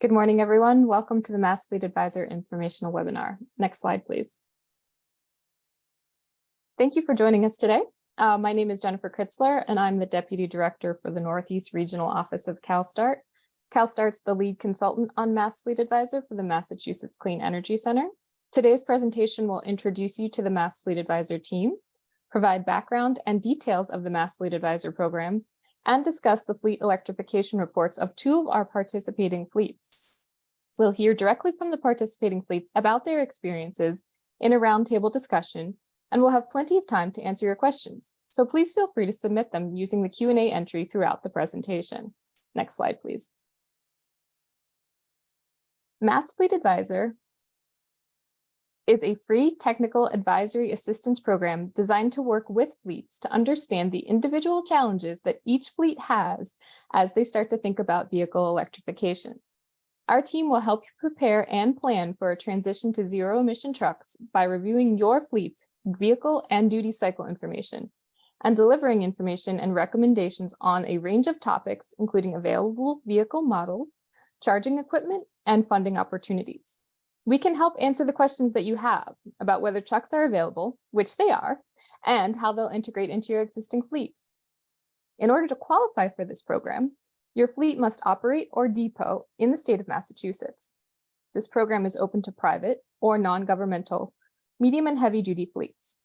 Good morning, everyone. Welcome to the Mass Fleet Advisor informational webinar. Next slide, please. Thank you for joining us today. My name is Jennifer Kritzler, and I'm the Deputy Director for the Northeast Regional Office of CalSTART. CalSTART's the lead consultant on Mass Fleet Advisor for the Massachusetts Clean Energy Center. Today's presentation will introduce you to the Mass Fleet Advisor team, provide background and details of the Mass Fleet Advisor program, and discuss the fleet electrification reports of two of our participating fleets. We'll hear directly from the participating fleets about their experiences in a roundtable discussion, and we'll have plenty of time to answer your questions. So please feel free to submit them using the Q&A entry throughout the presentation. Next slide, please. Mass Fleet Advisor is a free technical advisory assistance program designed to work with fleets to understand the individual challenges that each fleet has as they start to think about vehicle electrification. Our team will help you prepare and plan for a transition to zero-emission trucks by reviewing your fleet's vehicle and duty cycle information and delivering information and recommendations on a range of topics, including available vehicle models, charging equipment, and funding opportunities. We can help answer the questions that you have about whether trucks are available, which they are, and how they'll integrate into your existing fleet. In order to qualify for this program, your fleet must operate or depot in the state of Massachusetts. This program is open to private or non-governmental, medium and heavy duty fleets.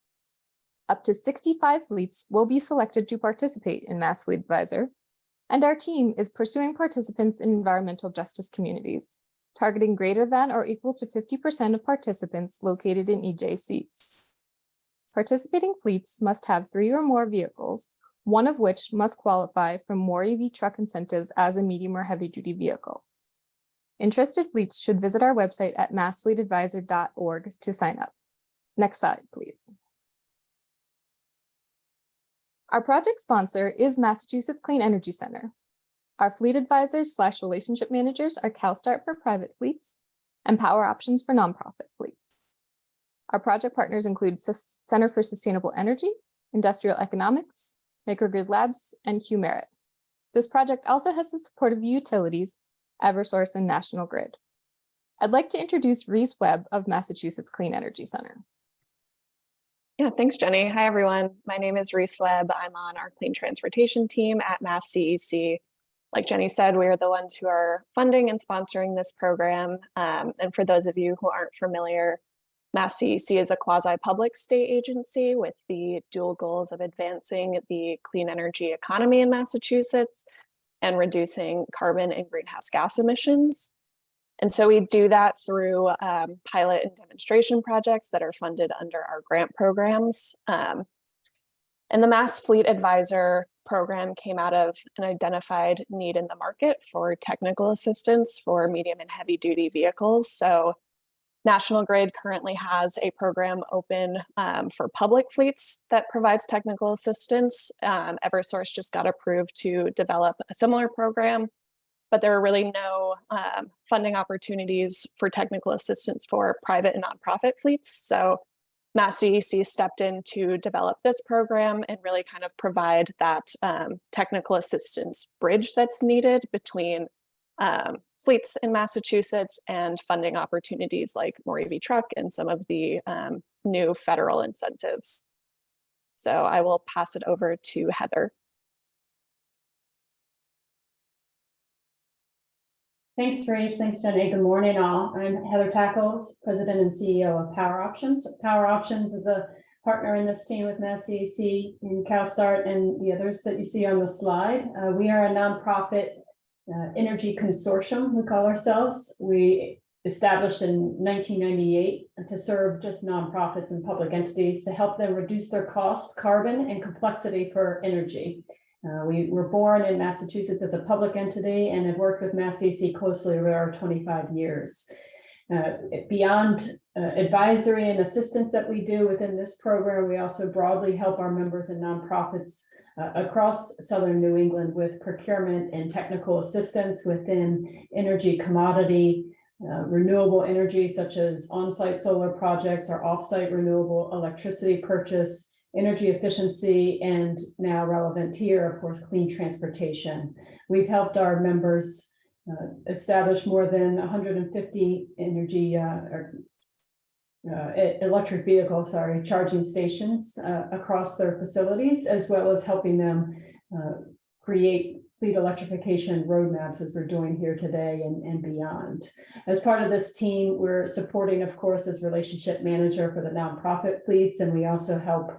Up to 65 fleets will be selected to participate in Mass Fleet Advisor, and our team is pursuing participants in environmental justice communities, targeting greater than or equal to 50% of participants located in EJCs. Participating fleets must have 3 or more vehicles, one of which must qualify for more EV truck incentives as a medium or heavy duty vehicle. Interested fleets should visit our website at massfleetadvisor.org to sign up. Next slide, please. Our project sponsor is Massachusetts Clean Energy Center. Our fleet advisors/relationship managers are CalSTART for private fleets and Power Options for nonprofit fleets. Our project partners include Center for Sustainable Energy, Industrial Economics, Microgrid Labs, and Q-Merit. This project also has the support of utilities, Eversource, and National Grid. I'd like to introduce Reese Webb of Massachusetts Clean Energy Center. Yeah, thanks, Jenny. Hi, everyone. My name is Reese Webb. I'm on our clean transportation team at Mass CEC. Like Jenny said, we are the ones who are funding and sponsoring this program. And for those of you who aren't familiar, Mass CEC is a quasi-public state agency with the dual goals of advancing the clean energy economy in Massachusetts and reducing carbon and greenhouse gas emissions. And so we do that through pilot and demonstration projects that are funded under our grant programs. And the Mass Fleet Advisor program came out of an identified need in the market for technical assistance for medium and heavy duty vehicles. So National Grid currently has a program open for public fleets that provides technical assistance. Eversource just got approved to develop a similar program, but there are really no funding opportunities for technical assistance for private and nonprofit fleets. So Mass CEC stepped in to develop this program and really kind of provide that technical assistance bridge that's needed between fleets in Massachusetts and funding opportunities like more EV truck and some of the new federal incentives. So I will pass it over to Heather. Thanks, Grace. Thanks, Jenny. Good morning, all. I'm Heather Tackles, President and CEO of Power Options. Power Options is a partner in this team with Mass CEC and CalSTART and the others that you see on the slide. We are a nonprofit energy consortium, we call ourselves. We established in 1998 to serve just nonprofits and public entities to help them reduce their cost, carbon, and complexity for energy. We were born in Massachusetts as a public entity and have worked with Mass CEC closely over our 25 years. Beyond advisory and assistance that we do within this program, we also broadly help our members and nonprofits across Southern New England with procurement and technical assistance within energy commodity, renewable energy such as on-site solar projects or off-site renewable electricity purchase, energy efficiency, and now relevant here, of course, clean transportation. We've helped our members established more than 150 electric vehicle, charging stations across their facilities, as well as helping them create fleet electrification roadmaps as we're doing here today and beyond. As part of this team, we're supporting, of course, as relationship manager for the nonprofit fleets, and we also help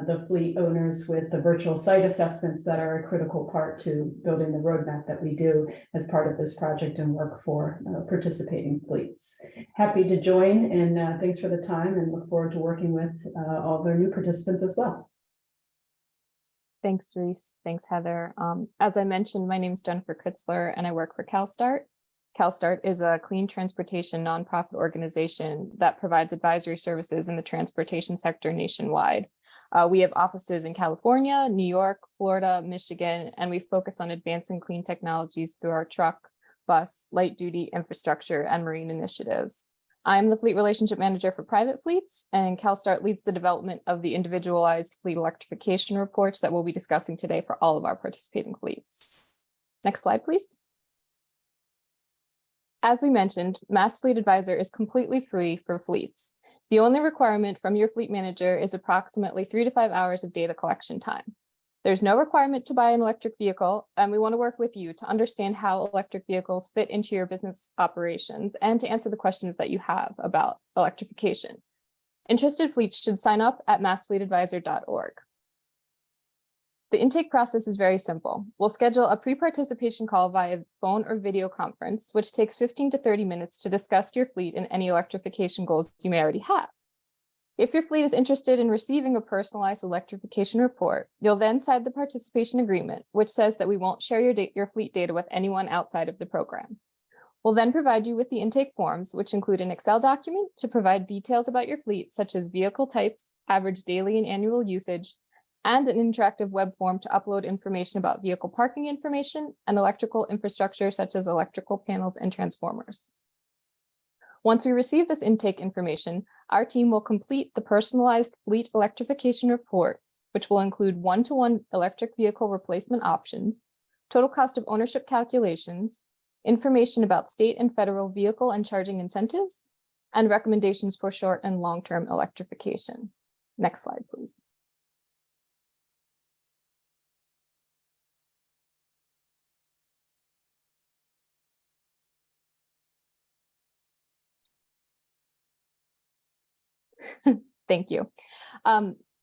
the fleet owners with the virtual site assessments that are a critical part to building the roadmap that we do as part of this project and work for participating fleets. Happy to join, and thanks for the time, and look forward to working with all their new participants as well. Thanks, Reese. Thanks, Heather. As I mentioned, my name is Jennifer Kritzler, and I work for CalSTART. CalSTART is a clean transportation nonprofit organization that provides advisory services in the transportation sector nationwide. We have offices in California, New York, Florida, Michigan, and we focus on advancing clean technologies through our truck, bus, light duty infrastructure, and marine initiatives. I'm the fleet relationship manager for private fleets, and CalSTART leads the development of the individualized fleet electrification reports that we'll be discussing today for all of our participating fleets. Next slide, please. As we mentioned, Mass Fleet Advisor is completely free for fleets. The only requirement from your fleet manager is approximately 3 to 5 hours of data collection time. There's no requirement to buy an electric vehicle, and we want to work with you to understand how electric vehicles fit into your business operations and to answer the questions that you have about electrification. Interested fleets should sign up at massfleetadvisor.org. The intake process is very simple. We'll schedule a pre-participation call via phone or video conference, which takes 15 to 30 minutes to discuss your fleet and any electrification goals you may already have. If your fleet is interested in receiving a personalized electrification report, you'll then sign the participation agreement, which says that we won't share your fleet data with anyone outside of the program. We'll then provide you with the intake forms, which include an Excel document to provide details about your fleet, such as vehicle types, average daily and annual usage, and an interactive web form to upload information about vehicle parking information and electrical infrastructure, such as electrical panels and transformers. Once we receive this intake information, our team will complete the personalized fleet electrification report, which will include one-to-one electric vehicle replacement options, total cost of ownership calculations, information about state and federal vehicle and charging incentives, and recommendations for short and long-term electrification. Next slide, please. Thank you.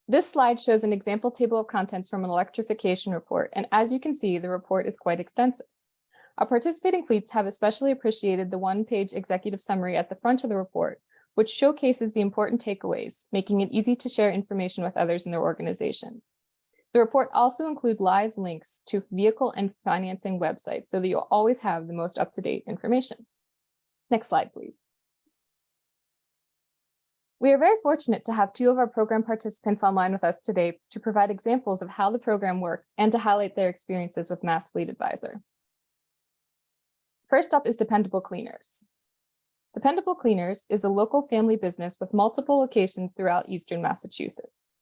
This slide shows an example table of contents from an electrification report, and as you can see, the report is quite extensive. Our participating fleets have especially appreciated the one-page executive summary at the front of the report, which showcases the important takeaways, making it easy to share information with others in their organization. The report also includes live links to vehicle and financing websites so that you'll always have the most up-to-date information. Next slide, please. We are very fortunate to have 2 of our program participants online with us today to provide examples of how the program works and to highlight their experiences with Mass Fleet Advisor. First up is Dependable Cleaners. Dependable Cleaners is a local family business with multiple locations throughout Eastern Massachusetts.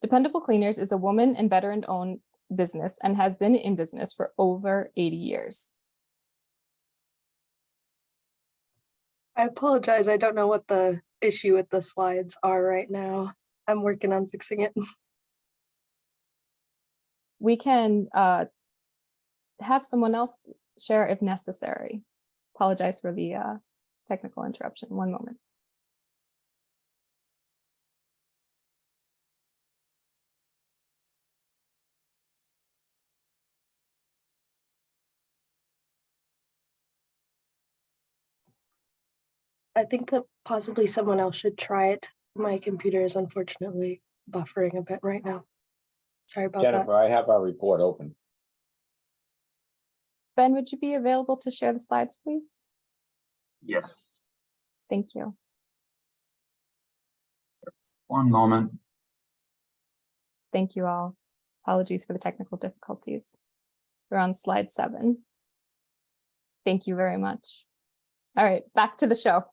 Dependable Cleaners is a woman and veteran-owned business and has been in business for over 80 years. I apologize. I don't know what the issue with the slides are right now. I'm working on fixing it. We can have someone else share if necessary. Apologize for the technical interruption. One moment. I think that possibly someone else should try it. My computer is unfortunately buffering a bit right now. Sorry about Jennifer, that. I have our report open. Ben, would you be available to share the slides, please? Yes. Thank you. One moment. Thank you all. Apologies for the technical difficulties. We're on slide 7. Thank you very much. All right, back to the show.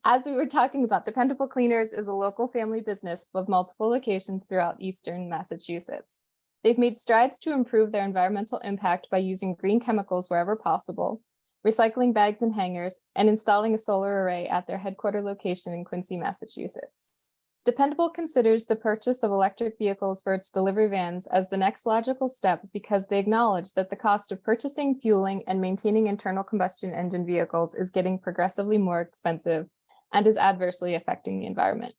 As we were talking about, Dependable Cleaners is a local family business with multiple locations throughout Eastern Massachusetts. They've made strides to improve their environmental impact by using green chemicals wherever possible, recycling bags and hangers, and installing a solar array at their headquarter location in Quincy, Massachusetts. Dependable considers the purchase of electric vehicles for its delivery vans as the next logical step because they acknowledge that the cost of purchasing, fueling, and maintaining internal combustion engine vehicles is getting progressively more expensive and is adversely affecting the environment.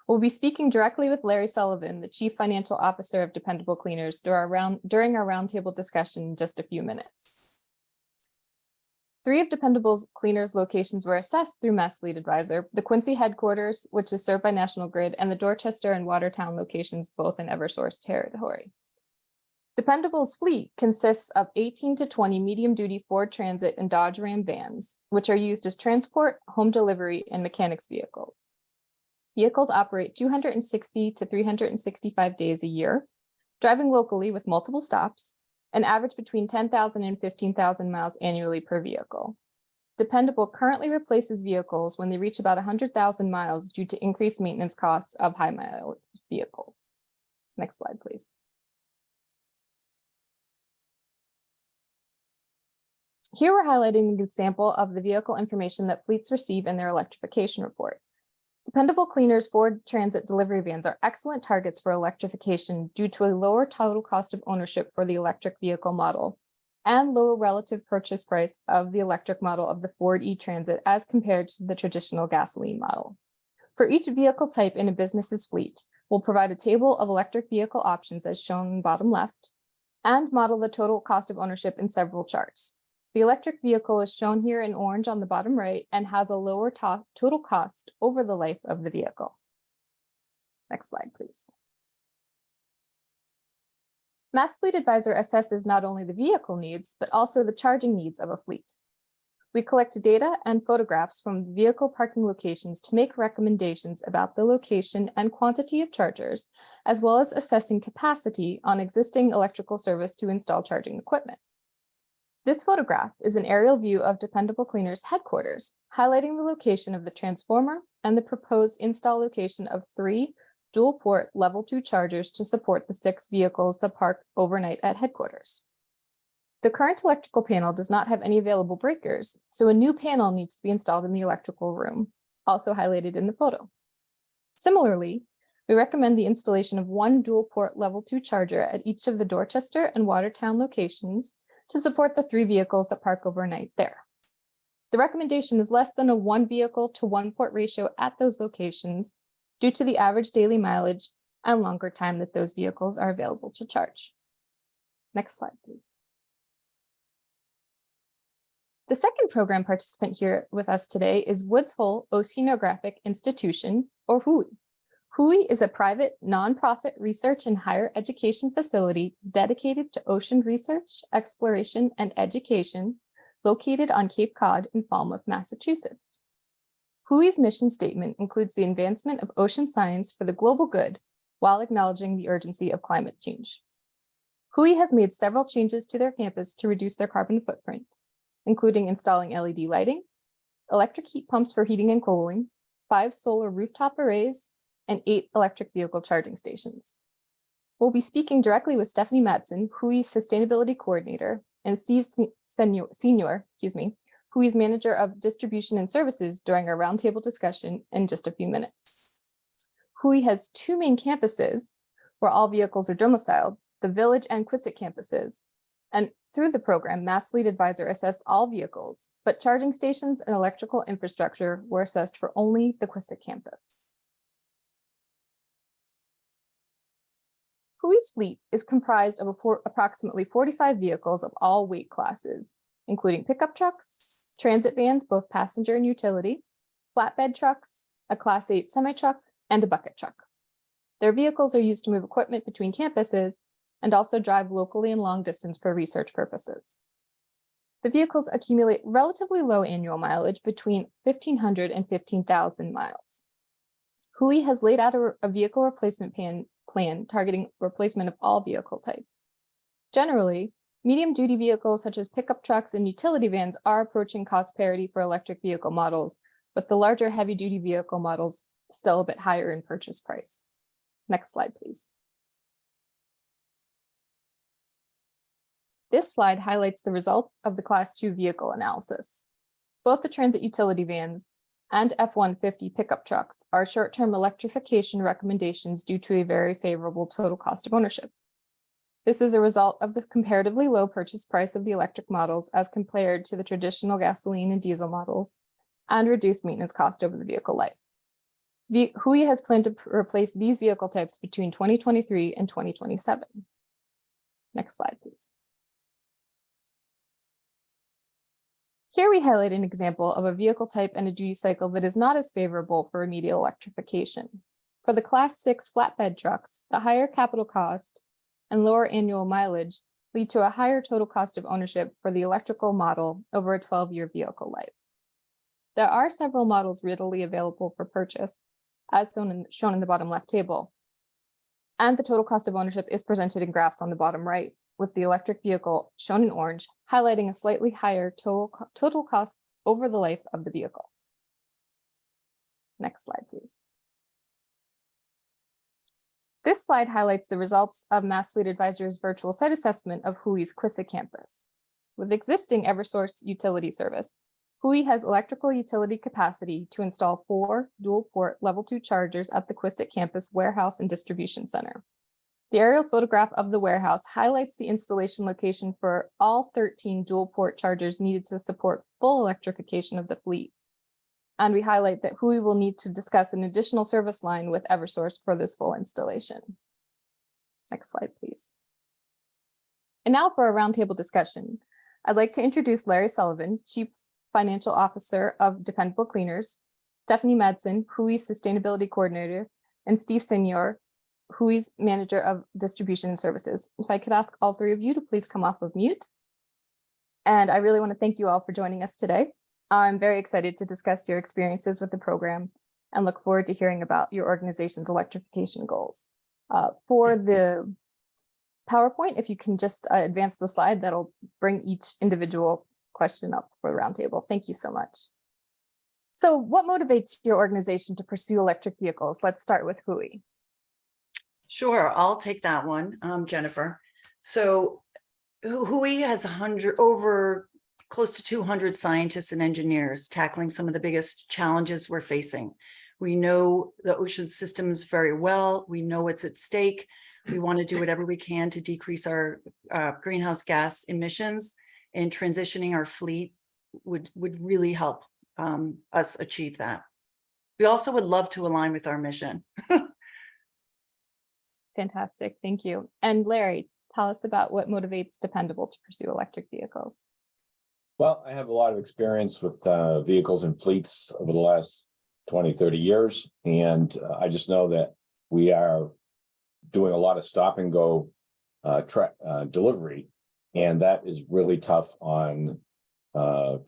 We'll be speaking directly with Larry Sullivan, the Chief Financial Officer of Dependable Cleaners, during our roundtable discussion in just a few minutes. 3 of Dependable Cleaners locations were assessed through Mass Fleet Advisor: the Quincy headquarters, which is served by National Grid, and the Dorchester and Watertown locations, both in Eversource territory. Dependable's fleet consists of 18 to 20 medium-duty Ford Transit and Dodge Ram vans, which are used as transport, home delivery, and mechanics vehicles. Vehicles operate 260 to 365 days a year, driving locally with multiple stops, and average between 10,000 and 15,000 miles annually per vehicle. Dependable currently replaces vehicles when they reach about 100,000 miles due to increased maintenance costs of high mileage vehicles. Next slide, please. Here we're highlighting an example of the vehicle information that fleets receive in their electrification report. Dependable Cleaners Ford Transit delivery vans are excellent targets for electrification due to a lower total cost of ownership for the electric vehicle model and lower relative purchase price of the electric model of the Ford E-Transit as compared to the traditional gasoline model. For each vehicle type in a business's fleet, we'll provide a table of electric vehicle options as shown in the bottom left and model the total cost of ownership in several charts. The electric vehicle is shown here in orange on the bottom right and has a lower total cost over the life of the vehicle. Next slide, please. Mass Fleet Advisor assesses not only the vehicle needs, but also the charging needs of a fleet. We collect data and photographs from vehicle parking locations to make recommendations about the location and quantity of chargers, as well as assessing capacity on existing electrical service to install charging equipment. This photograph is an aerial view of Dependable Cleaners headquarters, highlighting the location of the transformer and the proposed install location of 3 dual-port level 2 chargers to support the 6 vehicles that park overnight at headquarters. The current electrical panel does not have any available breakers, so a new panel needs to be installed in the electrical room, also highlighted in the photo. Similarly, we recommend the installation of 1 dual-port level 2 charger at each of the Dorchester and Watertown locations to support the 3 vehicles that park overnight there. The recommendation is less than a 1 vehicle to 1 port ratio at those locations due to the average daily mileage and longer time that those vehicles are available to charge. Next slide, please. The second program participant here with us today is Woods Hole Oceanographic Institution, or WHOI. WHOI is a private, nonprofit research and higher education facility dedicated to ocean research, exploration, and education, located on Cape Cod in Falmouth, Massachusetts. WHOI's mission statement includes the advancement of ocean science for the global good while acknowledging the urgency of climate change. WHOI has made several changes to their campus to reduce their carbon footprint, including installing LED lighting, electric heat pumps for heating and cooling, 5 solar rooftop arrays, and 8 electric vehicle charging stations. We'll be speaking directly with Stephanie Matson, WHOI's Sustainability Coordinator, and Steve Senior, WHOI's Manager of Distribution and Services during our roundtable discussion in just a few minutes. WHOI has 2 main campuses where all vehicles are domiciled, the Village and Quissit campuses. And through the program, Mass Fleet Advisor assessed all vehicles, but charging stations and electrical infrastructure were assessed for only the Quissit campus. WHOI's fleet is comprised of approximately 45 vehicles of all weight classes, including pickup trucks, transit vans, both passenger and utility, flatbed trucks, a Class 8 semi-truck, and a bucket truck. Their vehicles are used to move equipment between campuses and also drive locally and long distance for research purposes. The vehicles accumulate relatively low annual mileage between 1,500 and 15,000 miles. WHOI has laid out a vehicle replacement plan targeting replacement of all vehicle types. Generally, medium-duty vehicles such as pickup trucks and utility vans are approaching cost parity for electric vehicle models, but the larger heavy-duty vehicle models still a bit higher in purchase price. Next slide, please. This slide highlights the results of the Class 2 vehicle analysis. Both the transit utility vans and F-150 pickup trucks are short-term electrification recommendations due to a very favorable total cost of ownership. This is a result of the comparatively low purchase price of the electric models as compared to the traditional gasoline and diesel models, and reduced maintenance cost over the vehicle life. Hui has planned to replace these vehicle types between 2023 and 2027. Next slide, please. Here we highlight an example of a vehicle type and a duty cycle that is not as favorable for immediate electrification. For the Class 6 flatbed trucks, the higher capital cost and lower annual mileage lead to a higher total cost of ownership for the electrical model over a 12-year vehicle life. There are several models readily available for purchase, as shown in the bottom left table. And the total cost of ownership is presented in graphs on the bottom right, with the electric vehicle shown in orange, highlighting a slightly higher total cost over the life of the vehicle. Next slide, please. This slide highlights the results of Mass Fleet Advisor's virtual site assessment of Hui's Quissa campus. With existing Eversource utility service, Hui has electrical utility capacity to install 4 dual-port level 2 chargers at the Quissa campus warehouse and distribution center. The aerial photograph of the warehouse highlights the installation location for all 13 dual-port chargers needed to support full electrification of the fleet. And we highlight that Hui will need to discuss an additional service line with Eversource for this full installation. Next slide, please. And now for a roundtable discussion. I'd like to introduce Larry Sullivan, Chief Financial Officer of Dependable Cleaners, Stephanie Madsen, Hui's Sustainability Coordinator, and Steve Senior, Hui's Manager of Distribution and Services. If I could ask all 3 of you to please come off of mute. And I really want to thank you all for joining us today. I'm very excited to discuss your experiences with the program and look forward to hearing about your organization's electrification goals. For the PowerPoint, if you can just advance the slide, that'll bring each individual question up for the roundtable. Thank you so much. So what motivates your organization to pursue electric vehicles? Let's start with Hui. Sure, I'll take that one, Jennifer. So Hui has over close to 200 scientists and engineers tackling some of the biggest challenges we're facing. We know the ocean systems very well. We know what's at stake. We want to do whatever we can to decrease our greenhouse gas emissions, and transitioning our fleet would really help us achieve that. We also would love to align with our mission. Fantastic, thank you. And Larry, tell us about what motivates Dependable to pursue electric vehicles. Well, I have a lot of experience with vehicles and fleets over the last 20, 30 years. And I just know that we are doing a lot of stop and go delivery. And that is really tough on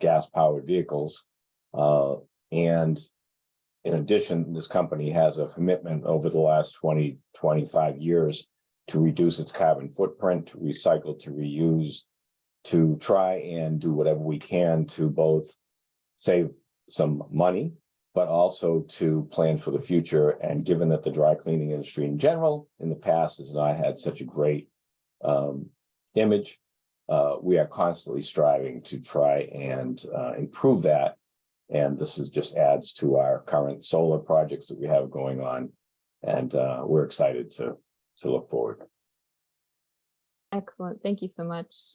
gas powered vehicles. And in addition, this company has a commitment over the last 20, 25 years to reduce its carbon footprint, to recycle, to reuse, to try and do whatever we can to both save some money, but also to plan for the future. And given that the dry cleaning industry in general in the past has not had such a great image, we are constantly striving to try and improve that. And this just adds to our current solar projects that we have going on. And we're excited to look forward. Excellent. Thank you so much.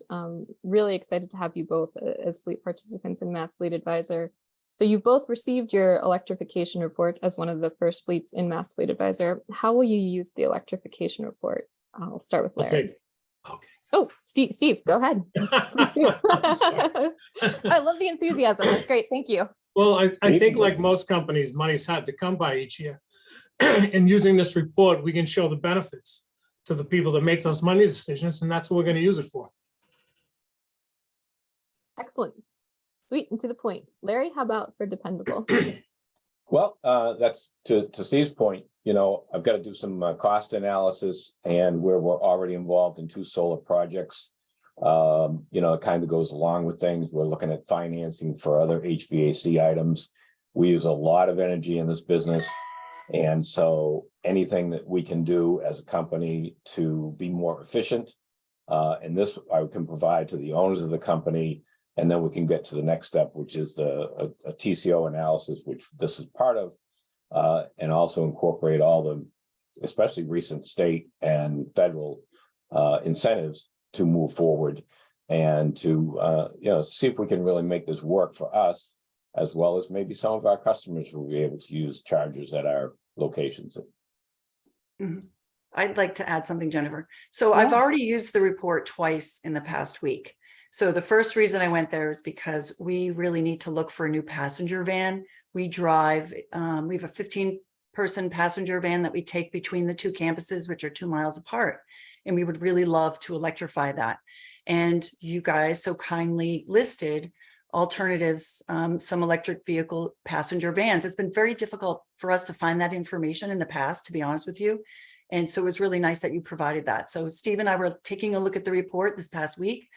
Really excited to have you both as fleet participants in Mass Fleet Advisor. So you both received your electrification report as one of the first fleets in Mass Fleet Advisor. How will you use the electrification report? I'll start with Larry. Okay. Oh, Steve, go ahead. Please do. I love the enthusiasm. That's great. Thank you. Well, I think like most companies, money's hard to come by each year. And using this report, we can show the benefits to the people that make those money decisions, and that's what we're going to use it for. Excellent. Sweet and to the point. Larry, how about for Dependable? Well, that's to Steve's point. You know, I've got to do some cost analysis, and we're already involved in 2 solar projects. You know, it kind of goes along with things. We're looking at financing for other HVAC items. We use a lot of energy in this business. And so anything that we can do as a company to be more efficient And this I can provide to the owners of the company. And then we can get to the next step, which is a TCO analysis, which this is part of, and also incorporate all the, especially recent state and federal incentives to move forward and to see if we can really make this work for us, as well as maybe some of our customers will be able to use chargers at our locations. Mhm. I'd like to add something, Jennifer. So I've Yeah. already used the report twice in the past week. So the first reason I went there is because we really need to look for a new passenger van. We drive, we have a 15-person passenger van that we take between the two campuses, which are 2 miles apart. And we would really love to electrify that. And you guys so kindly listed alternatives, some electric vehicle passenger vans. It's been very difficult for us to find that information in the past, to be honest with you. And so it was really nice that you provided that. So Steve and I were taking a look at the report this past week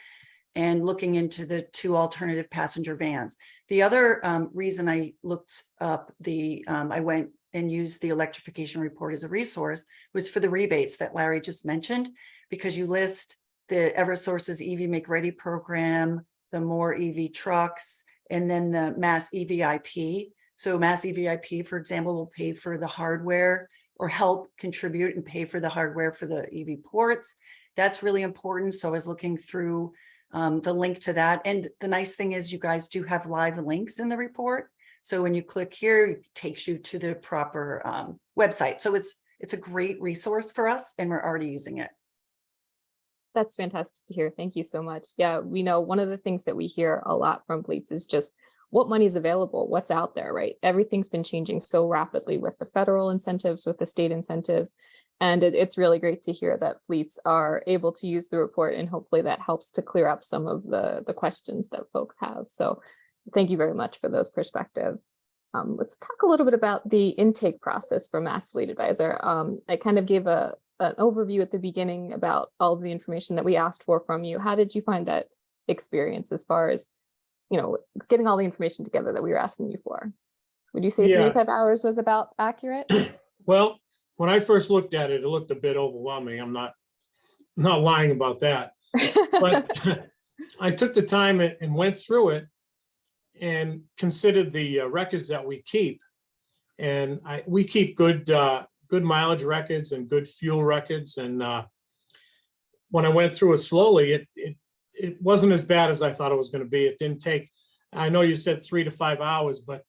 and looking into the 2 alternative passenger vans. The other reason I looked up I went and used the electrification report as a resource was for the rebates that Larry just mentioned, because you list the Eversource's EV Make Ready program, the More EV Trucks, and then the Mass EVIP. So Mass EVIP, for example, will pay for the hardware or help contribute and pay for the hardware for the EV ports. That's really important. So I was looking through the link to that. And the nice thing is you guys do have live links in the report. So when you click here, it takes you to the proper website. So it's a great resource for us and we're already using it. That's fantastic to hear. Thank you so much. Yeah, we know one of the things that we hear a lot from fleets is just what money is available, what's out there, right? Everything's been changing so rapidly with the federal incentives, with the state incentives. And it's really great to hear that fleets are able to use the report, and hopefully that helps to clear up some of the questions that folks have. So thank you very much for those perspectives. Let's talk a little bit about the intake process for Mass Fleet Advisor. I kind of gave an overview at the beginning about all of the information that we asked for from you. How did you find that experience as far as, getting all the information together that we were asking you for? Would you say 3 to 5 hours was about accurate? Well, when I first looked at it, it looked a bit overwhelming. I'm not lying about that. But I took the time and went through it and considered the records that we keep. And we keep good mileage records and good fuel records. And when I went through it slowly, it wasn't as bad as I thought it was going to be. It didn't take, I know you said 3 to 5 hours, but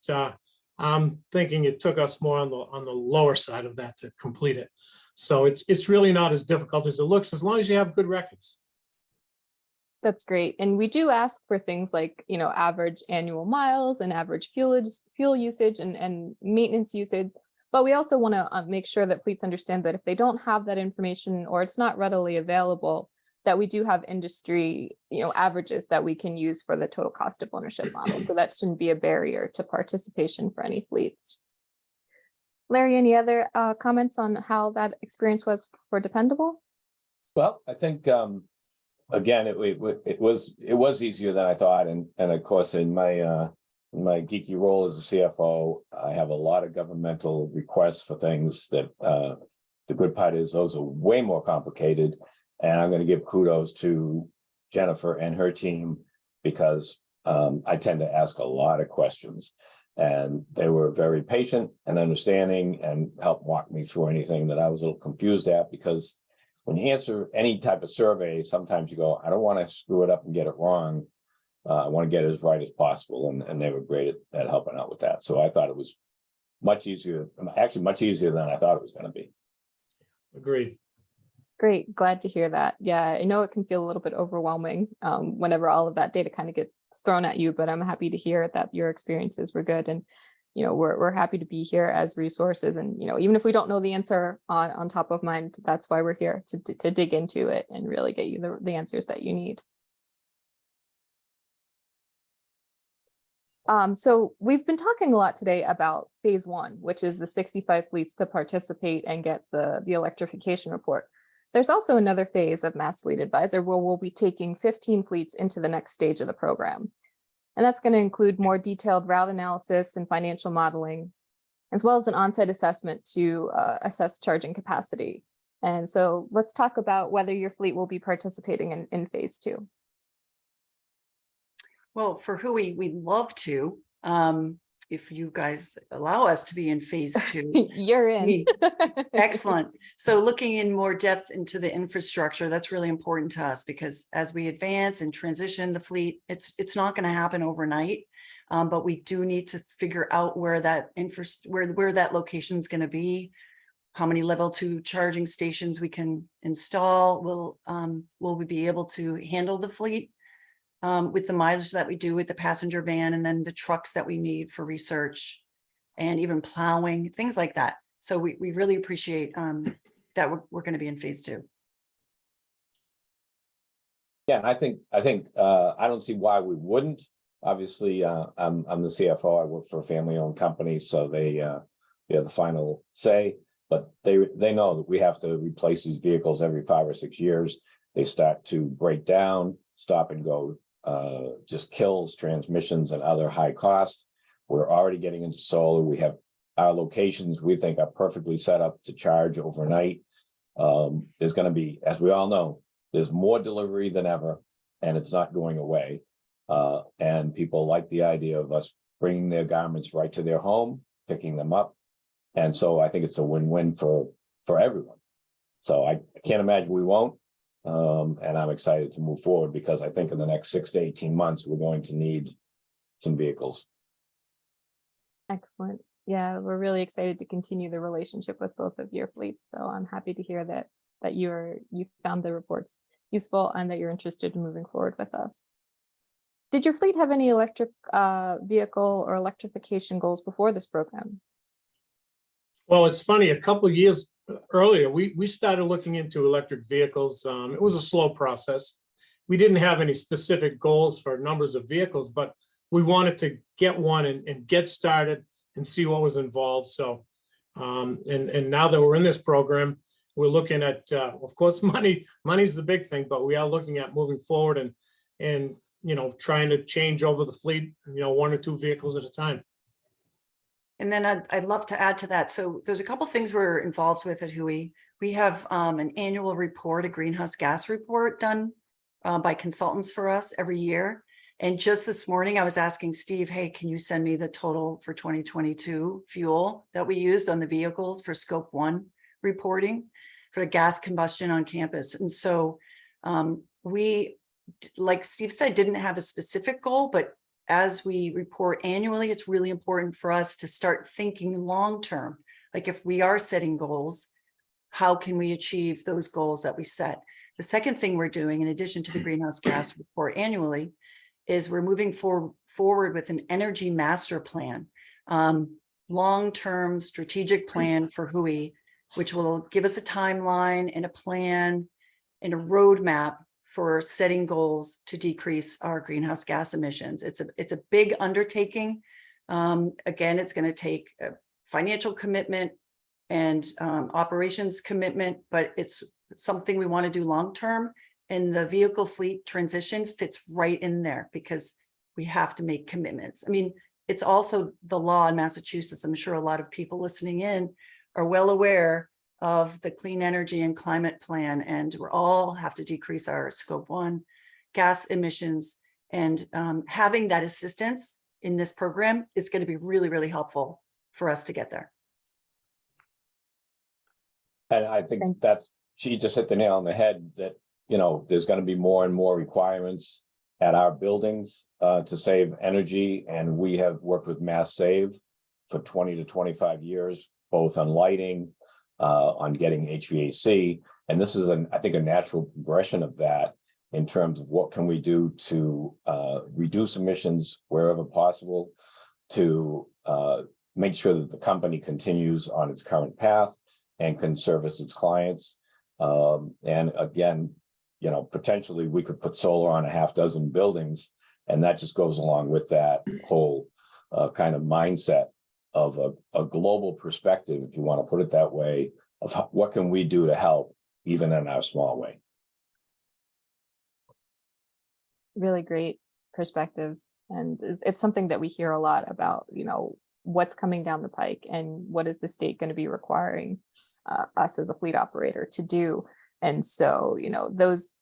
I'm thinking it took us more on the lower side of that to complete it. So it's really not as difficult as it looks, as long as you have good records. That's great. And we do ask for things like, average annual miles and average fuel usage and maintenance usage. But we also want to make sure that fleets understand that if they don't have that information or it's not readily available, that we do have industry, averages that we can use for the total cost of ownership model. So that shouldn't be a barrier to participation for any fleets. Larry, any other comments on how that experience was for Dependable? Well, I think again, it was easier than I thought, and of course in my geeky role as a CFO, I have a lot of governmental requests for things that the good part is those are way more complicated. And I'm going to give kudos to Jennifer and her team, because I tend to ask a lot of questions, and they were very patient and understanding and helped walk me through anything that I was a little confused at, because when you answer any type of survey, sometimes you go, I don't want to screw it up and get it wrong. I want to get it as right as possible. And they were great at helping out with that. So I thought it was much easier, actually much easier than I thought it was going to be. Agreed. Great, glad to hear that. Yeah, I know it can feel a little bit overwhelming whenever all of that data kind of gets thrown at you, but I'm happy to hear that your experiences were good. And, we're happy to be here as resources. And, even if we don't know the answer on top of mind, that's why we're here to dig into it and really get you the answers that you need. So we've been talking a lot today about phase 1, which is the 65 fleets that participate and get the electrification report. There's also another phase of Mass Fleet Advisor where we'll be taking 15 fleets into the next stage of the program. And that's going to include more detailed route analysis and financial modeling, as well as an on-site assessment to assess charging capacity. And so let's talk about whether your fleet will be participating in phase 2. Well, for Hui, we'd love to, if you guys allow us to be in phase 2. You're in. Excellent. So looking in more depth into the infrastructure, that's really important to us, because as we advance and transition the fleet, it's not going to happen overnight. But we do need to figure out where that where that location is going to be, how many level 2 charging stations we can install. Will we be able to handle the fleet with the mileage that we do with the passenger van, and then the trucks that we need for research and even plowing, things like that. So we really appreciate that we're going to be in phase 2. Yeah, and I think I don't see why we wouldn't. Obviously, I'm the CFO. I work for a family-owned company, so they have the final say. But they know that we have to replace these vehicles every 5 or 6 years. They start to break down, stop and go, just kills transmissions and other high costs. We're already getting into solar. We have our locations we think are perfectly set up to charge overnight. There's going to be, as we all know, there's more delivery than ever, and it's not going away. And people like the idea of us bringing their garments right to their home, picking them up. And so I think it's a win-win for everyone. So I can't imagine we won't. And I'm excited to move forward, because I think in the next 6 to 18 months, we're going to need some vehicles. Excellent. Yeah, we're really excited to continue the relationship with both of your fleets. So I'm happy to hear that you found the reports useful and that you're interested in moving forward with us. Did your fleet have any electric vehicle or electrification goals before this program? Well, it's funny, a couple of years earlier, we started looking into electric vehicles. It was a slow process. We didn't have any specific goals for numbers of vehicles, but we wanted to get one and get started and see what was involved. So, and now that we're in this program, we're looking at, of course, money's the big thing, but we are looking at moving forward and trying to change over the fleet, 1 or 2 vehicles at a time. And then I'd love to add to that. So there's a couple things we're involved with at Hui. We have an annual report, a greenhouse gas report done by consultants for us every year. And just this morning, I was asking Steve, hey, can you send me the total for 2022 fuel that we used on the vehicles for scope 1 reporting for the gas combustion on campus? And so we, like Steve said, didn't have a specific goal, but as we report annually, it's really important for us to start thinking long-term. Like if we are setting goals, how can we achieve those goals that we set? The second thing we're doing, in addition to the greenhouse gas report annually, is we're moving forward with an energy master plan, long-term strategic plan for Hui, which will give us a timeline and a plan and a roadmap for setting goals to decrease our greenhouse gas emissions. It's a big undertaking. Again, it's going to take a financial commitment and operations commitment, but it's something we want to do long-term. And the vehicle fleet transition fits right in there, because we have to make commitments. I mean, it's also the law in Massachusetts. I'm sure a lot of people listening in are well aware of the clean energy and climate plan, and we all have to decrease our scope 1 gas emissions. And having that assistance in this program is going to be really, really helpful for us to get there. And I think she just hit the nail on the head that, there's going to be more and more requirements at our buildings to save energy. And we have worked with Mass Save for 20 to 25 years, both on lighting, on getting HVAC. And this is, I think, a natural progression of that in terms of what can we do to reduce emissions wherever possible, to make sure that the company continues on its current path and can service its clients. And again, potentially we could put solar on a half dozen buildings, and that just goes along with that whole kind of mindset of a global perspective, if you want to put it that way, of what can we do to help, even in our small way. Really great perspectives. And it's something that we hear a lot about, what's coming down the pike and what is the state going to be requiring us as a fleet operator to do. And so, those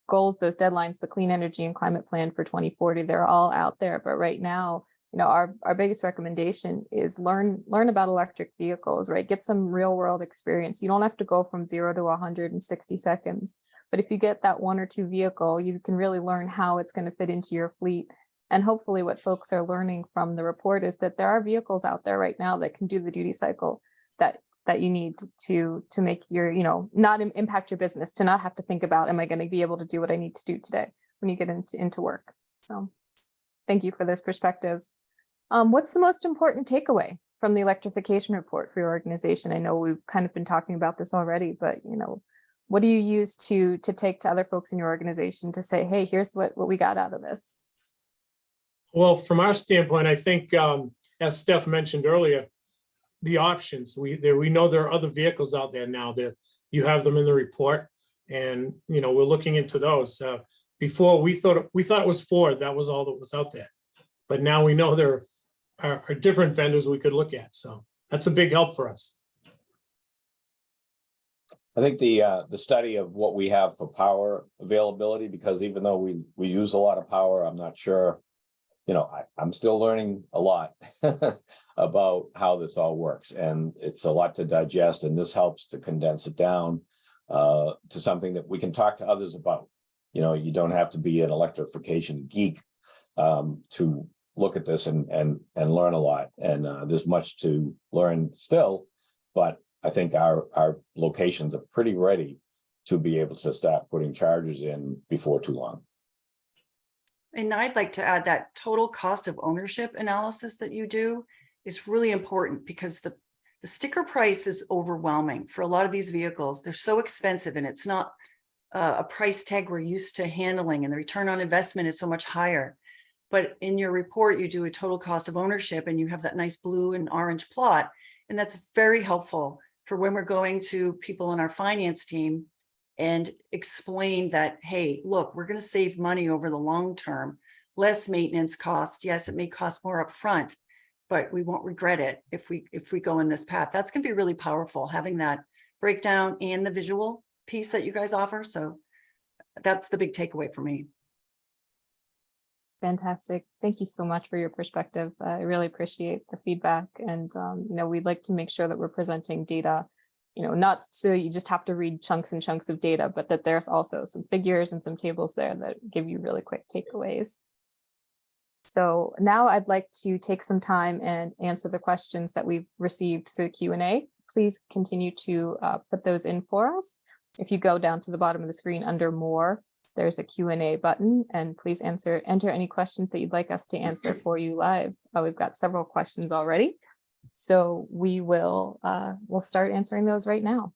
goals, those deadlines, the clean energy and climate plan for 2040, they're all out there. But right now, our biggest recommendation is learn about electric vehicles, right? Get some real world experience. You don't have to go from 0 to 100 in 60 seconds. But if you get that 1 or 2 vehicle, you can really learn how it's going to fit into your fleet. And hopefully what folks are learning from the report is that there are vehicles out there right now that can do the duty cycle that you need to make your, not impact your business, to not have to think about, am I going to be able to do what I need to do today when you get into work? So thank you for those perspectives. What's the most important takeaway from the electrification report for your organization? I know we've kind of been talking about this already, but what do you use to take to other folks in your organization to say, hey, here's what we got out of this? Well, from our standpoint, I think, as Steph mentioned earlier, the options, we know there are other vehicles out there now that you have them in the report, and we're looking into those. Before we thought it was Ford, that was all that was out there, but now we know there are different vendors we could look at. So that's a big help for us. I think the study of what we have for power availability, because even though we use a lot of power, I'm not sure, I'm still learning a lot about how this all works, and it's a lot to digest, and this helps to condense it down to something that we can talk to others about. You don't have to be an electrification geek to look at this and learn a lot, and there's much to learn still, but I think our locations are pretty ready to be able to start putting chargers in before too long. And I'd like to add that total cost of ownership analysis that you do is really important, because the sticker price is overwhelming for a lot of these vehicles. They're so expensive, and it's not a price tag we're used to handling, and the return on investment is so much higher. But in your report, you do a total cost of ownership, and you have that nice blue and orange plot. And that's very helpful for when we're going to people in our finance team and explain that, hey, look, we're going to save money over the long term, less maintenance cost. Yes, it may cost more upfront, but we won't regret it if we go in this path. That's going to be really powerful, having that breakdown and the visual piece that you guys offer. So that's the big takeaway for me. Fantastic. Thank you so much for your perspectives. I really appreciate the feedback. And, we'd like to make sure that we're presenting data, not so you just have to read chunks and chunks of data, but that there's also some figures and some tables there that give you really quick takeaways. So now I'd like to take some time and answer the questions that we've received through Q&A. Please continue to put those in for us. If you go down to the bottom of the screen under more, there's a Q&A button, and please enter any questions that you'd like us to answer for you live. We've got several questions already, so we'll start answering those right now.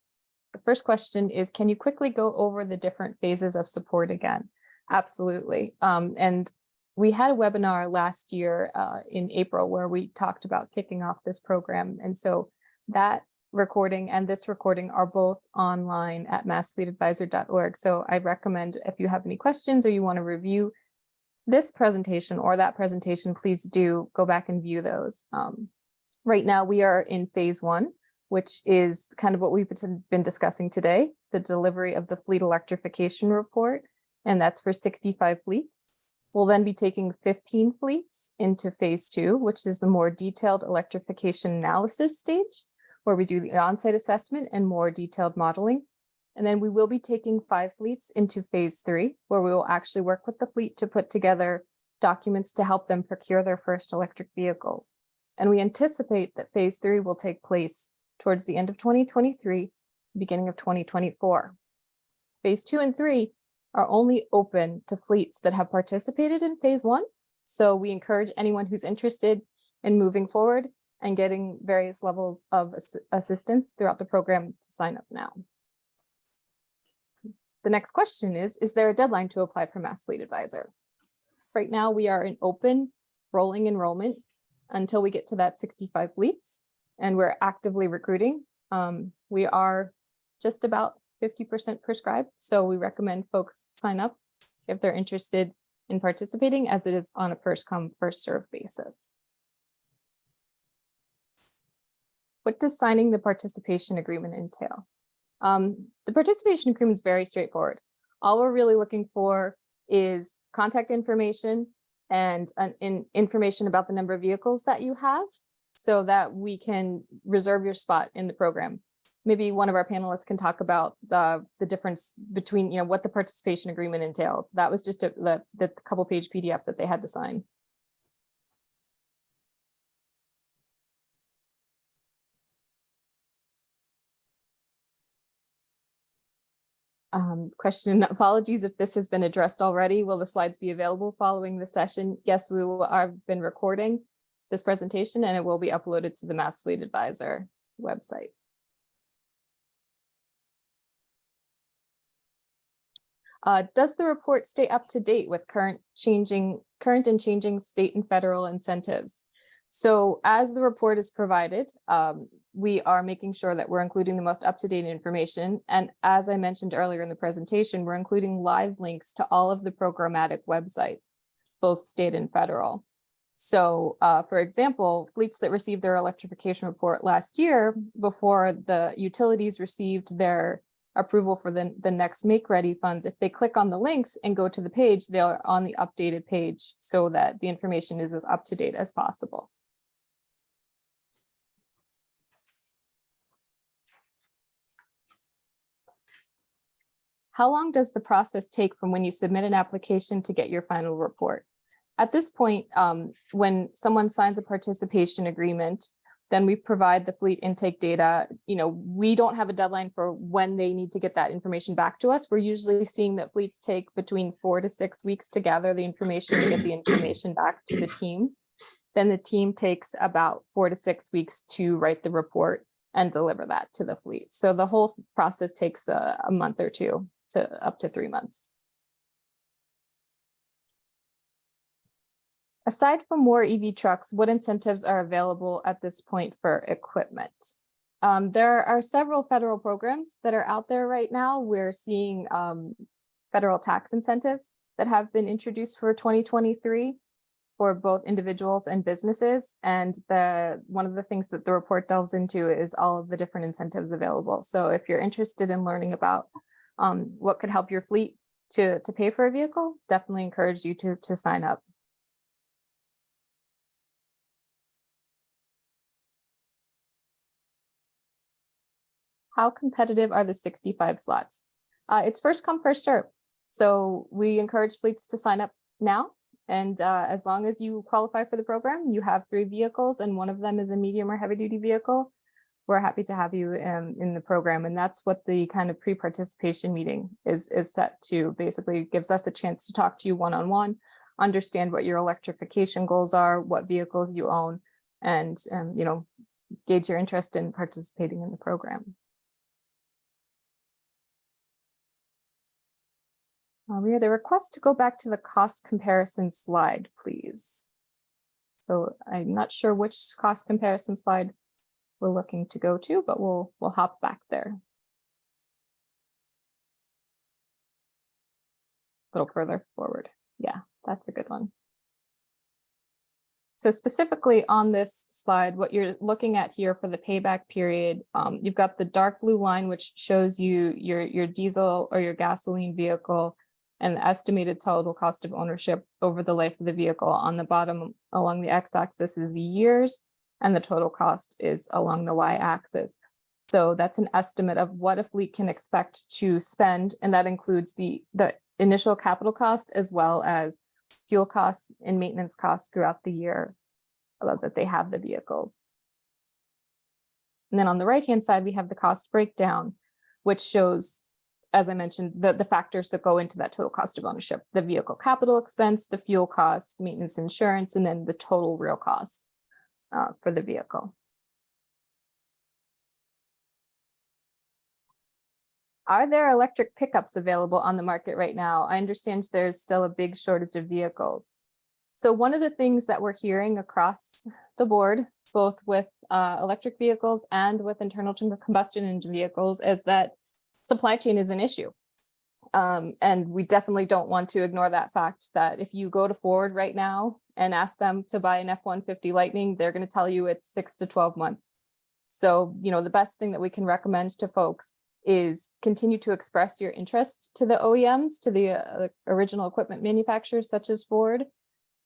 The first question is, can you quickly go over the different phases of support again? Absolutely. And we had a webinar last year in April where we talked about kicking off this program. And so that recording and this recording are both online at massfleetadvisor.org. So I recommend, if you have any questions or you want to review this presentation or that presentation, please do go back and view those. Right now we are in phase 1, which is kind of what we've been discussing today, the delivery of the fleet electrification report, and that's for 65 fleets. We'll then be taking 15 fleets into phase 2, which is the more detailed electrification analysis stage, where we do the on-site assessment and more detailed modeling. And then we will be taking 5 fleets into phase 3, where we will actually work with the fleet to put together documents to help them procure their first electric vehicles. And we anticipate that phase 3 will take place towards the end of 2023, beginning of 2024. Phase 2 and 3 are only open to fleets that have participated in phase 1. So we encourage anyone who's interested in moving forward and getting various levels of assistance throughout the program to sign up now. The next question is there a deadline to apply for Mass Fleet Advisor? Right now, we are in open rolling enrollment until we get to that 65 fleets, and we're actively recruiting. We are just about 50% prescribed, so we recommend folks sign up if they're interested in participating, as it is on a first come, first served basis. What does signing the participation agreement entail? The participation agreement is very straightforward. All we're really looking for is contact information and information about the number of vehicles that you have so that we can reserve your spot in the program. Maybe one of our panelists can talk about the difference between, what the participation agreement entailed. That was just the couple page PDF that they had to sign. Question, apologies if this has been addressed already. Will the slides be available following the session? Yes, we will. I've been recording this presentation and it will be uploaded to the Mass Fleet Advisor website. Does the report stay up to date with current and changing state and federal incentives? So as the report is provided, we are making sure that we're including the most up-to-date information. And as I mentioned earlier in the presentation, we're including live links to all of the programmatic websites, both state and federal. So for example, fleets that received their electrification report last year before the utilities received their approval for the next make ready funds, if they click on the links and go to the page, they're on the updated page so that the information is as up to date as possible. How long does the process take from when you submit an application to get your final report? At this point, when someone signs a participation agreement, then we provide the fleet intake data. We don't have a deadline for when they need to get that information back to us. We're usually seeing that fleets take between 4 to 6 weeks to gather the information to get the information back to the team. Then the team takes about 4 to 6 weeks to write the report and deliver that to the fleet. So the whole process takes a month or two to up to 3 months. Aside from more EV trucks, what incentives are available at this point for equipment? There are several federal programs that are out there right now. We're seeing federal tax incentives that have been introduced for 2023 for both individuals and businesses. And one of the things that the report delves into is all of the different incentives available. So if you're interested in learning about what could help your fleet to pay for a vehicle, definitely encourage you to sign up. How competitive are the 65 slots? It's first come, first serve. So we encourage fleets to sign up now. And as long as you qualify for the program, you have 3 vehicles and one of them is a medium or heavy duty vehicle. We're happy to have you in the program. And that's what the kind of pre-participation meeting is set to. Basically gives us a chance to talk to you one-on-one, understand what your electrification goals are, what vehicles you own, and gauge your interest in participating in the program. We had a request to go back to the cost comparison slide, please. So I'm not sure which cost comparison slide we're looking to go to, but we'll hop back there. A little further forward. Yeah, that's a good one. So specifically on this slide, what you're looking at here for the payback period, you've got the dark blue line, which shows you your diesel or your gasoline vehicle and the estimated total cost of ownership over the life of the vehicle. On the bottom along the x-axis is years, and the total cost is along the y-axis. So that's an estimate of what a fleet can expect to spend, and that includes the initial capital cost as well as fuel costs and maintenance costs throughout the year that they have the vehicles. And then on the right-hand side, we have the cost breakdown, which shows, as I mentioned, the factors that go into that total cost of ownership: the vehicle capital expense, the fuel cost, maintenance, insurance, and then the total real cost for the vehicle. Are there electric pickups available on the market right now? I understand there's still a big shortage of vehicles. So one of the things that we're hearing across the board, both with electric vehicles and with internal combustion engine vehicles, is that supply chain is an issue. And we definitely don't want to ignore that fact that if you go to Ford right now and ask them to buy an F-150 Lightning, they're going to tell you it's 6 to 12 months So, the best thing that we can recommend to folks is continue to express your interest to the OEMs, to the original equipment manufacturers such as Ford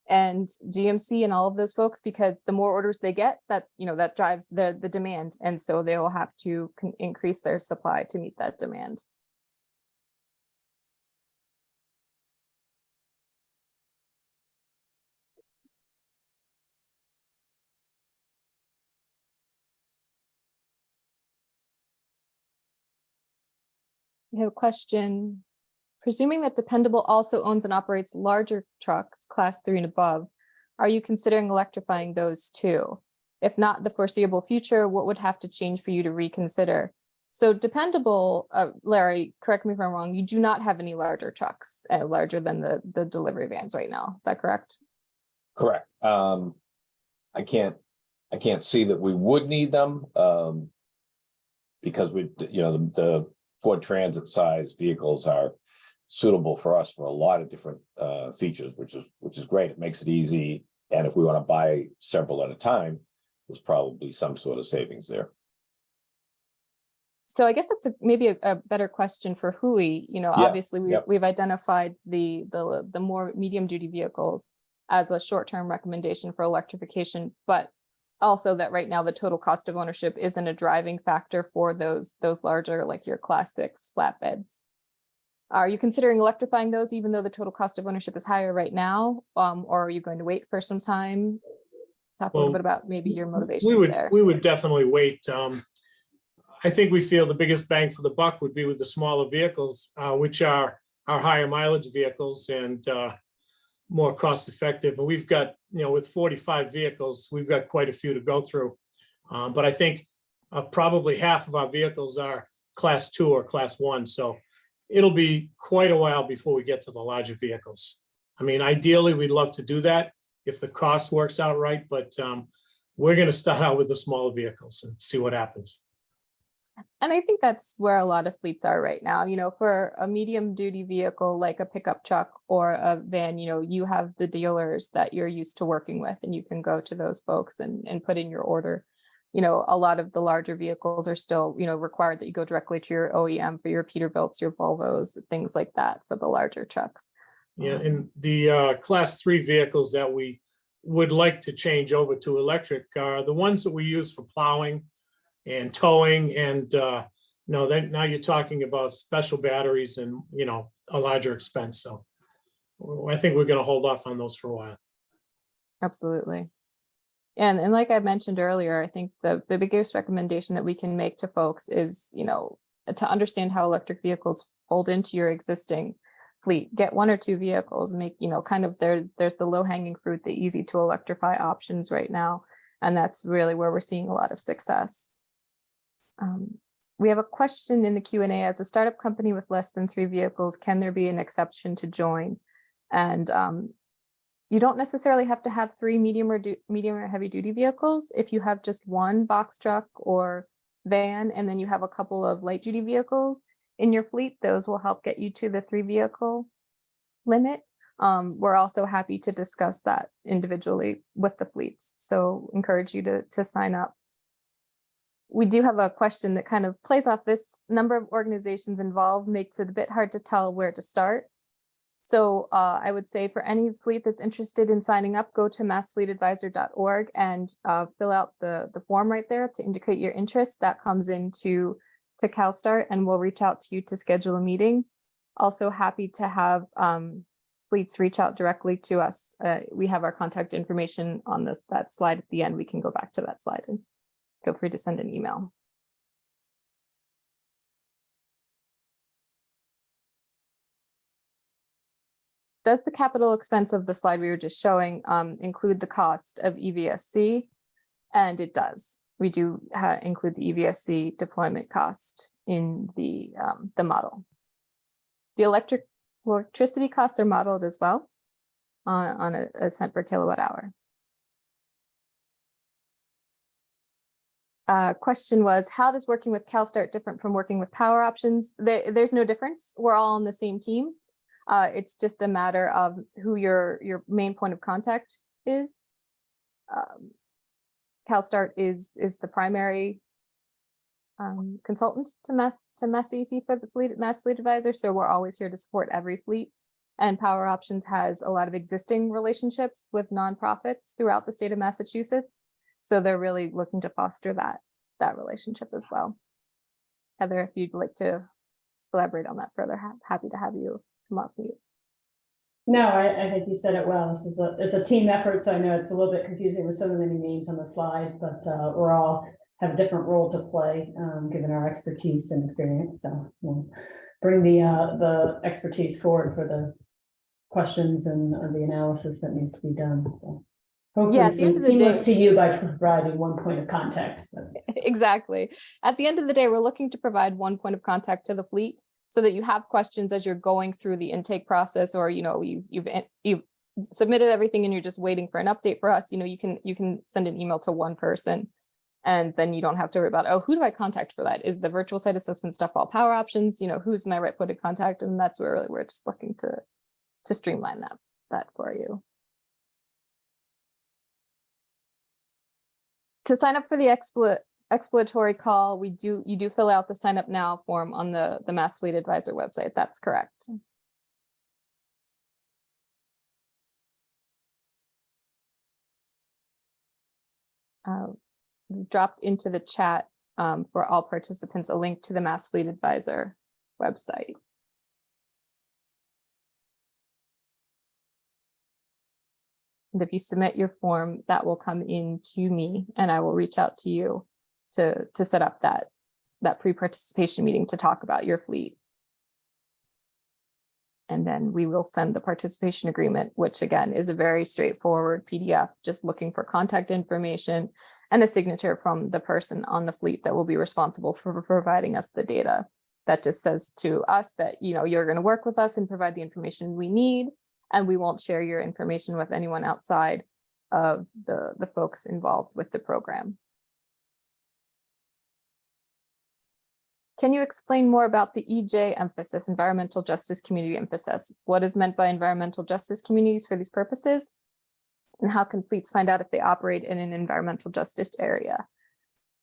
and GMC and all of those folks, because the more orders they get, that that drives the demand, and so they will have to increase their supply to meet that demand. We have a question. Presuming that Dependable also owns and operates larger trucks, class 3 and above, are you considering electrifying those too? If not in the foreseeable future, what would have to change for you to reconsider? So Dependable, Larry, correct me if I'm wrong, you do not have any larger trucks, larger than the delivery vans right now. Is that correct? Correct. I can't see that we would need them, because the Ford Transit size vehicles are suitable for us for a lot of different features, which is great. It makes it easy. And if we want to buy several at a time, there's probably some sort of savings there. So I guess that's maybe a better question for Hui. Obviously we've identified the more medium duty vehicles as a short-term recommendation for electrification, but also that right now the total cost of ownership isn't a driving factor for those larger, like your class 6 flatbeds. Are you considering electrifying those even though the total cost of ownership is higher right now? Or are you going to wait for some time? Talk a little bit about maybe your motivations there. We would definitely wait. I think we feel the biggest bang for the buck would be with the smaller vehicles, which are our higher mileage vehicles and more cost effective. And we've got, with 45 vehicles, we've got quite a few to go through. But I think probably half of our vehicles are class 2 or class 1. So it'll be quite a while before we get to the larger vehicles. I mean, ideally, we'd love to do that if the cost works out right, but we're going to start out with the smaller vehicles and see what happens. And I think that's where a lot of fleets are right now. For a medium duty vehicle like a pickup truck or a van, you have the dealers that you're used to working with, and you can go to those folks and put in your order. A lot of the larger vehicles are still, required that you go directly to your OEM for your Peterbilts, your Volvos, things like that for the larger trucks. Yeah, and the class 3 vehicles that we would like to change over to electric are the ones that we use for plowing and towing, and then now you're talking about special batteries and a larger expense. So I think we're going to hold off on those for a while. Absolutely. And like I mentioned earlier, I think the biggest recommendation that we can make to folks is, to understand how electric vehicles fold into your existing fleet. Get 1 or 2 vehicles, make, there's the low hanging fruit, the easy to electrify options right now. And that's really where we're seeing a lot of success. We have a question in the Q&A. As a startup company with less than 3 vehicles, can there be an exception to join? And you don't necessarily have to have 3 medium or heavy duty vehicles. If you have just 1 box truck or van, and then you have a couple of light duty vehicles in your fleet, those will help get you to the 3 vehicle limit. We're also happy to discuss that individually with the fleets. So encourage you to sign up. We do have a question that kind of plays off this. Number of organizations involved makes it a bit hard to tell where to start. So I would say for any fleet that's interested in signing up, go to massfleetadvisor.org and fill out the form right there to indicate your interest. That comes into CalStart, and we'll reach out to you to schedule a meeting. Also happy to have fleets reach out directly to us. We have our contact information on that slide at the end. We can go back to that slide and feel free to send an email. Does the capital expense of the slide we were just showing include the cost of EVSC? And it does. We do include the EVSC deployment cost in the model. The electricity costs are modeled as well on a cent per kilowatt hour. Question was, how does working with CalStart different from working with Power Options? There's no difference. We're all on the same team. It's just a matter of who your main point of contact is. CalStart is the primary consultant to Mass CEC for the Mass Fleet Advisor. So we're always here to support every fleet. And Power Options has a lot of existing relationships with nonprofits throughout the state of Massachusetts. So they're really looking to foster that relationship as well. Heather, if you'd like to elaborate on that further, happy to have you come off mute. No, I think you said it well. This is it's a team effort, so I know it's a little bit confusing with so many names on the slide, but we're all have a different role to play, given our expertise and experience. So we'll bring the expertise forward for the questions and the analysis that needs to be done. So hopefully Yeah, at the end of the seamless day, to you by providing one point of contact. exactly. At the end of the day, we're looking to provide one point of contact to the fleet so that you have questions as you're going through the intake process, or you've submitted everything and you're just waiting for an update for us. You can send an email to one person, and then you don't have to worry about, oh, who do I contact for that? Is the virtual site assessment stuff all Power Options? Who's my right point of contact? And that's where we're just looking to streamline that for you. To sign up for the exploratory call, you do fill out the sign up now form on the Mass Fleet Advisor website. That's correct. We've dropped into the chat for all participants a link to the Mass Fleet Advisor website. And if you submit your form, that will come in to me, and I will reach out to you to set up that pre-participation meeting to talk about your fleet. And then we will send the participation agreement, which again is a very straightforward PDF, just looking for contact information and a signature from the person on the fleet that will be responsible for providing us the data. That just says to us that you're going to work with us and provide the information we need, and we won't share your information with anyone outside of the folks involved with the program. Can you explain more about the EJ emphasis, environmental justice community emphasis? What is meant by environmental justice communities for these purposes? And how can fleets find out if they operate in an environmental justice area?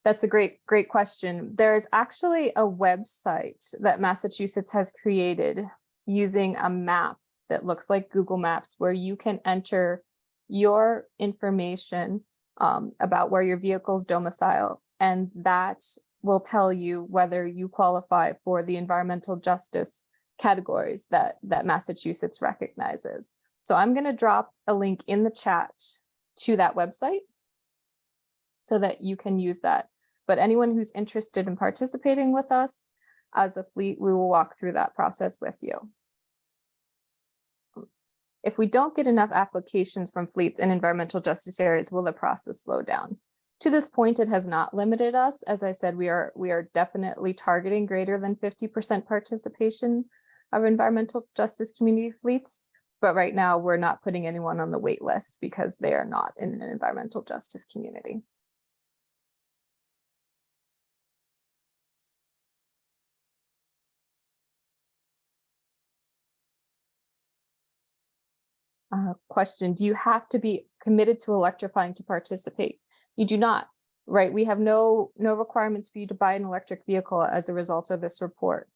That's a great question. There's actually a website that Massachusetts has created using a map that looks like Google Maps, where you can enter your information about where your vehicle's domicile, and that will tell you whether you qualify for the environmental justice categories that Massachusetts recognizes. So I'm going to drop a link in the chat to that website so that you can use that. But anyone who's interested in participating with us as a fleet, we will walk through that process with you. If we don't get enough applications from fleets in environmental justice areas, will the process slow down? To this point, it has not limited us. As I said, we are definitely targeting greater than 50% participation of environmental justice community fleets. But right now, we're not putting anyone on the wait list because they are not in an environmental justice community. Question, do you have to be committed to electrifying to participate? You do not, right? We have no requirements for you to buy an electric vehicle as a result of this report.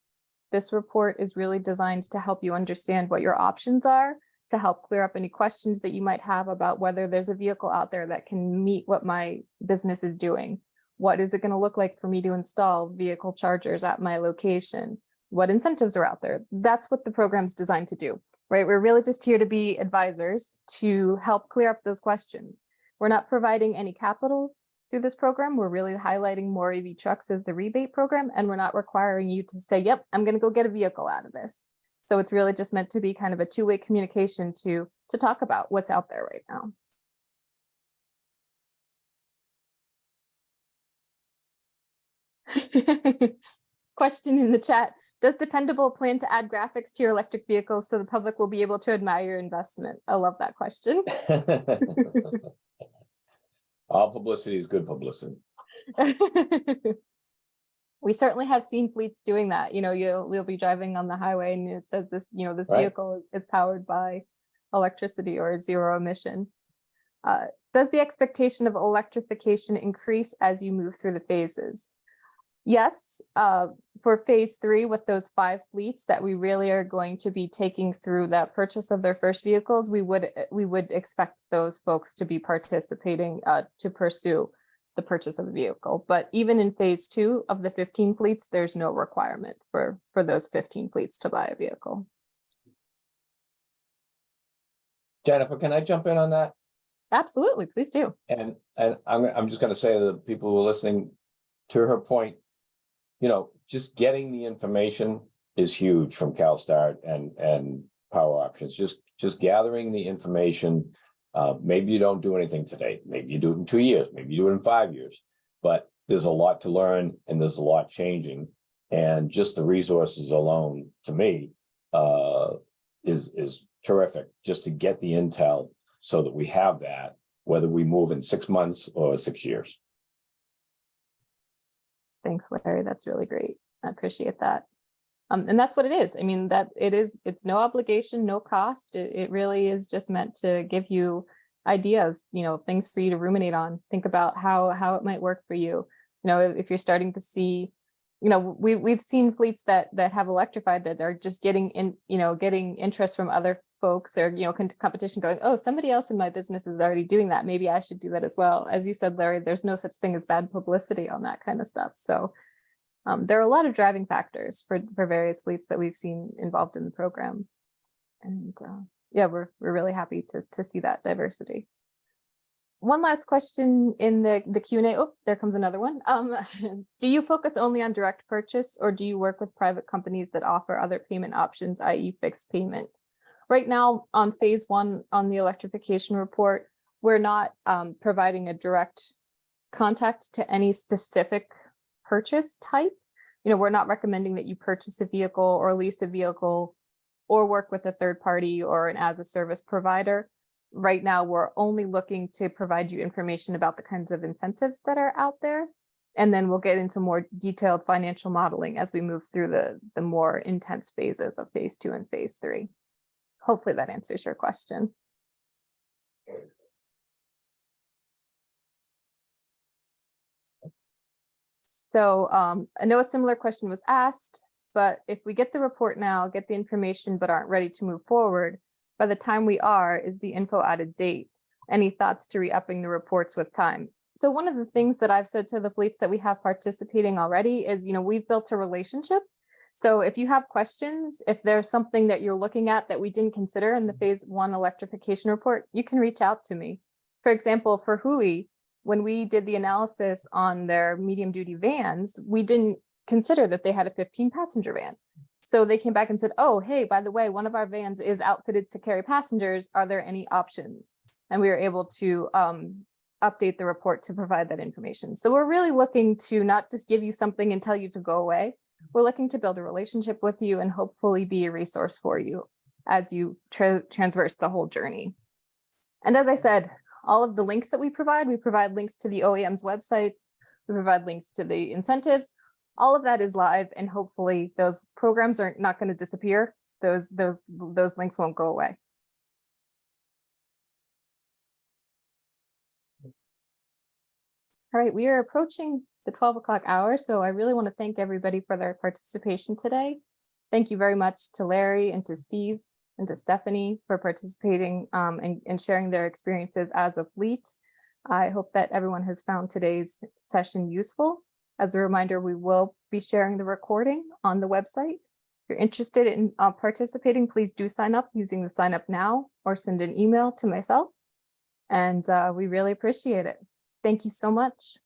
This report is really designed to help you understand what your options are, to help clear up any questions that you might have about whether there's a vehicle out there that can meet what my business is doing. What is it going to look like for me to install vehicle chargers at my location? What incentives are out there? That's what the program's designed to do, right? We're really just here to be advisors to help clear up those questions. We're not providing any capital through this program. We're really highlighting more EV trucks as the rebate program, and we're not requiring you to say, yep, I'm going to go get a vehicle out of this. So it's really just meant to be kind of a two-way communication to talk about what's out there right now. Question in the chat, does Dependable plan to add graphics to your electric vehicles so the public will be able to admire your investment? I love that question. All publicity is good publicity. We certainly have seen fleets doing that. You'll be driving on the highway and it says this, this Right. vehicle is powered by electricity or zero emission. Does the expectation of electrification increase as you move through the phases? Yes, for phase 3 with those 5 fleets that we really are going to be taking through that purchase of their first vehicles, we would expect those folks to be participating to pursue the purchase of a vehicle. But even in phase 2 of the 15 fleets, there's no requirement for those 15 fleets to buy a vehicle. Jennifer, can I jump in on that? Absolutely, please do. And I'm just gonna say to the people who are listening, to her point, you know, just getting the information is huge from CalSTART and Power Options. Just gathering the information. Maybe you don't do anything today. Maybe you do it in 2 years. Maybe you do it in 5 years. But there's a lot to learn and there's a lot changing. And just the resources alone, to me, is terrific. Just to get the intel so that we have that, whether we move in 6 months or 6 years. Thanks, Larry. That's really great. I appreciate that. And that's what it is. I mean, it's no obligation, no cost. It really is just meant to give you ideas, you know, things for you to ruminate on. Think about how it might work for you. You know, if you're starting to see, you know, we've seen fleets that have electrified that are just getting interest from other folks or, you know, competition going, oh, somebody else in my business is already doing that. Maybe I should do that as well. As you said, Larry, there's no such thing as bad publicity on that kind of stuff. So there are a lot of driving factors for various fleets that we've seen involved in the program. And yeah, we're really happy to see that diversity. One last question in the Q&A. Oh, there comes another one. Do you focus only on direct purchase or do you work with private companies that offer other payment options, i.e. fixed payment? Right now on phase 1 on the electrification report, we're not providing a direct contact to any specific purchase type. You know, we're not recommending that you purchase a vehicle or lease a vehicle or work with a third party or an as a service provider. Right now, we're only looking to provide you information about the kinds of incentives that are out there. And then we'll get into more detailed financial modeling as we move through the more intense phases of phase 2 and phase 3. Hopefully that answers your question. So I know a similar question was asked, but if we get the report now, get the information, but aren't ready to move forward, by the time we are, is the info out of date? Any thoughts to re-upping the reports with time? So one of the things that I've said to the fleets that we have participating already is, you know, we've built a relationship. So if you have questions, if there's something that you're looking at that we didn't consider in the phase 1 electrification report, you can reach out to me. For example, for Hui, when we did the analysis on their medium duty vans, we didn't consider that they had a 15 passenger van. So they came back and said, oh, hey, by the way, one of our vans is outfitted to carry passengers. Are there any options? And we were able to update the report to provide that information. So we're really looking to not just give you something and tell you to go away. We're looking to build a relationship with you and hopefully be a resource for you as you transverse the whole journey. And as I said, all of the links that we provide links to the OEM's websites, we provide links to the incentives. All of that is live, and hopefully those programs are not going to disappear. Those links won't go away. All right, we are approaching the 12 o'clock hour, so I really want to thank everybody for their participation today. Thank you very much to Larry and to Steve and to Stephanie for participating and sharing their experiences as a fleet. I hope that everyone has found today's session useful. As a reminder, we will be sharing the recording on the website. If you're interested in participating, please do sign up using the sign up now or send an email to myself. And we really appreciate it. Thank you so much.